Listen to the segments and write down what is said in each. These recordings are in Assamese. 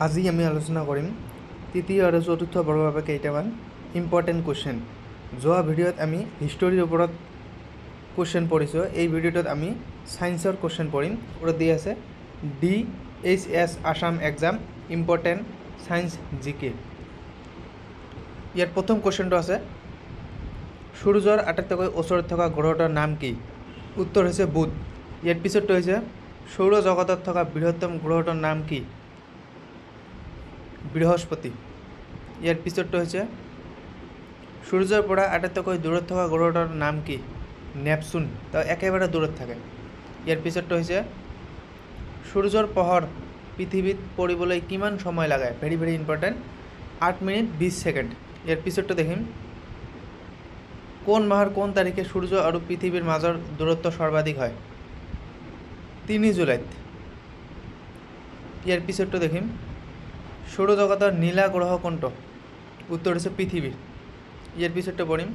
আজি আমি আলোচনা কৰিম তৃতীয় আৰু চতুৰ্থ বৰ্গৰ বাবে কেইটামান ইম্পৰ্টেণ্ট কুৱেশ্যন। যোৱা ভিডিঅ'ত আমি হিষ্টৰীৰ ওপৰত কুৱেশ্যন পঢ়িছোঁ। এই ভিডিঅ'টোত আমি ছায়েন্সৰ কুৱেশ্যন পঢ়িম। ওপৰত দি আছে DHS Assam exam important science GK। ইয়াৰ প্ৰথম কুৱেশ্যনটো আছে, সূৰ্যৰ আটাইতকৈ ওচৰত থকা গ্ৰহটোৰ নাম কি? উত্তৰ হৈছে বুধ। ইয়াৰ পিছৰটো হৈছে, সৌৰজগতত থকা বৃহত্তম গ্ৰহটোৰ নাম কি? বৃহস্পতি। ইয়াৰ পিছৰটো হৈছে, সূৰ্যৰ পৰা আটাইতকৈ দূৰত থকা গ্ৰহটোৰ নাম কি? নেপচুন। তেওঁ একেবাৰে দূৰত থাকে। ইয়াৰ পিছৰটো হৈছে, সূৰ্যৰ পোহৰ পৃথিৱীত পৰিবলৈ কিমান সময় লাগে? Very very important, 8 minute 20 second. ইয়াৰ পিছৰটো দেখিম, কোন মাহৰ কোন তাৰিখে সূৰ্য আৰু পৃথিৱীৰ মাজৰ দূৰত্ব সৰ্বাধিক হয়? 3 জুলাইত। ইয়াৰ পিছৰটো দেখিম, সৌৰজগতৰ নীলা গ্ৰহ কোনটো? উত্তৰ হৈছে পৃথিৱী। ইয়াৰ পিছৰটো পঢ়িম,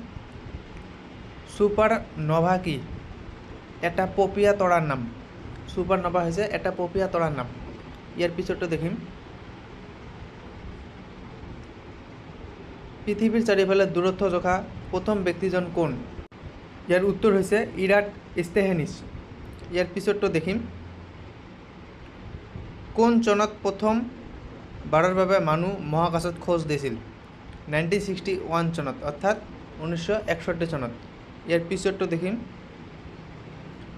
ছুপাৰ নভা কি? এটা পপীয়া তৰাৰ নাম। ছুপাৰ নভা হৈছে এটা পপীয়া তৰাৰ নাম। ইয়াৰ পিছৰটো দেখিম, পৃথিৱীৰ চাৰিওফালে দূৰত্ব জোখা প্ৰথম ব্যক্তিজন কোন? ইয়াৰ উত্তৰ হৈছে ইৰাট ষ্টেফেনিছ। ইয়াৰ পিছৰটো দেখিম, কোন চনত প্ৰথম বাৰৰ বাবে মানুহ মহাকাশত খোজ দিছিল? 1961 চনত, অৰ্থাৎ 1961 চনত। ইয়াৰ পিছৰটো দেখিম,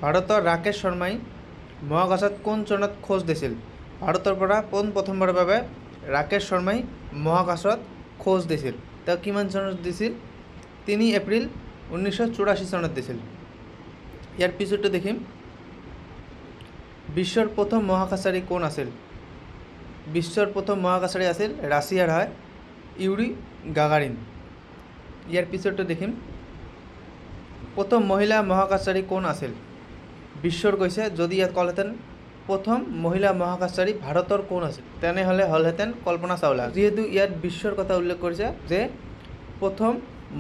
ভাৰতৰ ৰাকেশ শৰ্মাই মহাকাশত কোন চনত খোজ দিছিল? ভাৰতৰ পৰা প্ৰথমবাৰৰ বাবে ৰাকেশ শৰ্মাই মহাকাশত খোজ দিছিল। তেওঁ কিমান চনত দিছিল? 3 এপ্ৰিল 1984 চনত দিছিল। ইয়াৰ পিছৰটো দেখিম, বিশ্বৰ প্ৰথম মহাকাশচাৰী কোন আছিল? বিশ্বৰ প্ৰথম মহাকাশচাৰী আছিল ৰাছিয়াৰ হয় ইউৰি গাগাৰিন। ইয়াৰ পিছৰটো দেখিম, প্ৰথম মহিলা মহাকাশচাৰী কোন আছিল? বিশ্বৰ কৈছে, যদি ইয়াত ক'লহেঁতেন প্ৰথম মহিলা মহাকাশচাৰী ভাৰতৰ কোন আছিল, তেনেহ'লে হ'লহেঁতেন কল্পনা চাওলা। যিহেতু ইয়াত বিশ্বৰ কথা উল্লেখ কৰিছে যে প্ৰথম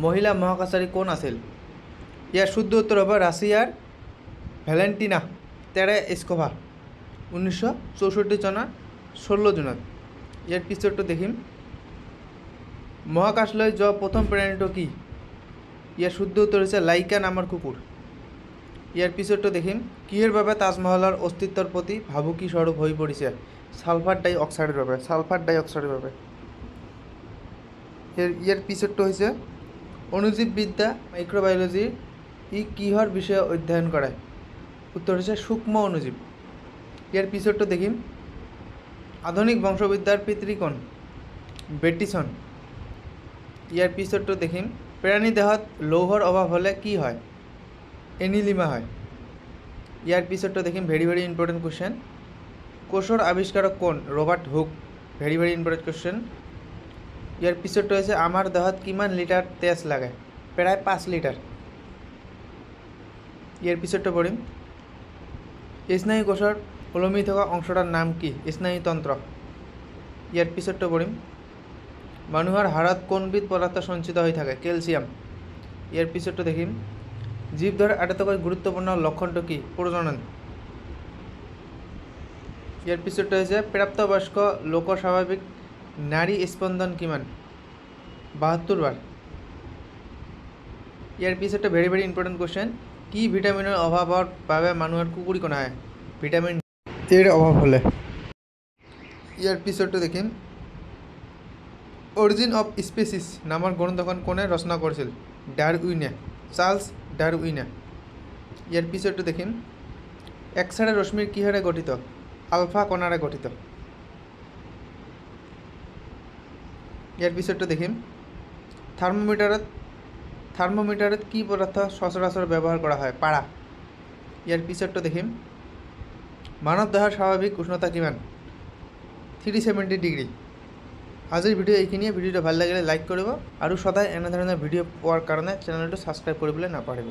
মহিলা মহাকাশচাৰী কোন আছিল, ইয়াৰ শুদ্ধ উত্তৰ হ'ব ৰাছিয়াৰ ভেলেণ্টিনা তেৰেস্কোভা, 1964 চনৰ 16 জুনত। ইয়াৰ পিছৰটো দেখিম, মহাকাশলৈ যোৱা প্ৰথম প্ৰাণীটো কি? ইয়াৰ শুদ্ধ উত্তৰ হৈছে লাইকা নামৰ কুকুৰ। ইয়াৰ পিছৰটো দেখিম, কিহৰ বাবে তাজমহলৰ অস্তিত্বৰ প্ৰতি ভাবুকি স্বৰূপ হৈ পৰিছে? ছালফাৰ ডাই অক্সাইডৰ বাবে। ছালফাৰ ডাই অক্সাইডৰ বাবে। ইয়াৰ পিছৰটো হৈছে, অণুজীৱবিদ্যা মাইক্ৰ'বায়'লজিৰ ই কিহৰ বিষয়ে অধ্যয়ন কৰে? উত্তৰ হৈছে সূক্ষ্ম অণুজীৱ। ইয়াৰ পিছৰটো দেখিম, আধুনিক বংশবিদ্যাৰ পিতৃ কোন? বেটিছন। ইয়াৰ পিছৰটো দেখিম, প্ৰাণী দেহত লৌহৰ অভাৱ হ'লে কি হয়? এনিলিমা হয়। ইয়াৰ পিছৰটো দেখিম, ভেৰি ভেৰি ইম্পৰ্টেণ্ট কুৱেশ্যন, কোষৰ আৱিষ্কাৰক কোন? Robert Hooke. Very very important question. ইয়াৰ পিছৰটো হৈছে, আমাৰ দেহত কিমান লিটাৰ তেজ লাগে? প্ৰায় 5 লিটাৰ। ইয়াৰ পিছৰটো পঢ়িম, স্নায়ু কোষৰ ওলমি থকা অংশটাৰ নাম কি? স্নায়ুতন্ত্ৰ। ইয়াৰ পিছৰটো পঢ়িম, মানুহৰ হাড়ত কোনবিধ পদাৰ্থ সঞ্চিত হৈ থাকে? কেলছিয়াম। ইয়াৰ পিছৰটো দেখিম, জীৱৰ আটাইতকৈ গুৰুত্বপূৰ্ণ লক্ষণটো কি? প্ৰজনন। ইয়াৰ পিছৰটো হৈছে, প্ৰাপ্তবয়স্ক লোকৰ স্বাভাৱিক নাড়ী স্পন্দন কিমান? 72 বাৰ। ইয়াৰ পিছৰটো ভেৰি ভেৰি ইম্পৰ্টেণ্ট কুৱেশ্যন, কি ভিটামিনৰ অভাৱৰ বাবে মানুহৰ কুকুৰি কণা হয়? ভিটামিন এৰ অভাৱ হ'লে। ইয়াৰ পিছৰটো দেখিম, অৰিজিন অফ স্পেচিছ নামৰ গ্ৰন্থখন কোনে ৰচনা কৰিছিল? ডাৰউইনে। চাৰ্লছ ডাৰউইনে। ইয়াৰ পিছৰটো দেখিম, এক্স-ৰে ৰশ্মিৰ কিহেৰে গঠিত? আলফা কণাৰে গঠিত। ইয়াৰ পিছৰটো দেখিম, থাৰ্মোমিটাৰত কি পদাৰ্থ সচৰাচৰ ব্যৱহাৰ কৰা হয়? পাৰা। ইয়াৰ পিছৰটো দেখিম, মানৱ দেহৰ স্বাভাৱিক উষ্ণতা কিমান? 370 ডিগ্ৰী। আজিৰ ভিডিঅ' এইখিনিয়ে। ভিডিঅ'টো ভাল লাগিলে লাইক কৰিব আৰু সদায় এনেধৰণৰ ভিডিঅ' পোৱাৰ কাৰণে চেনেলটো ছাবস্ক্ৰাইব কৰিবলৈ নাপাহৰিব।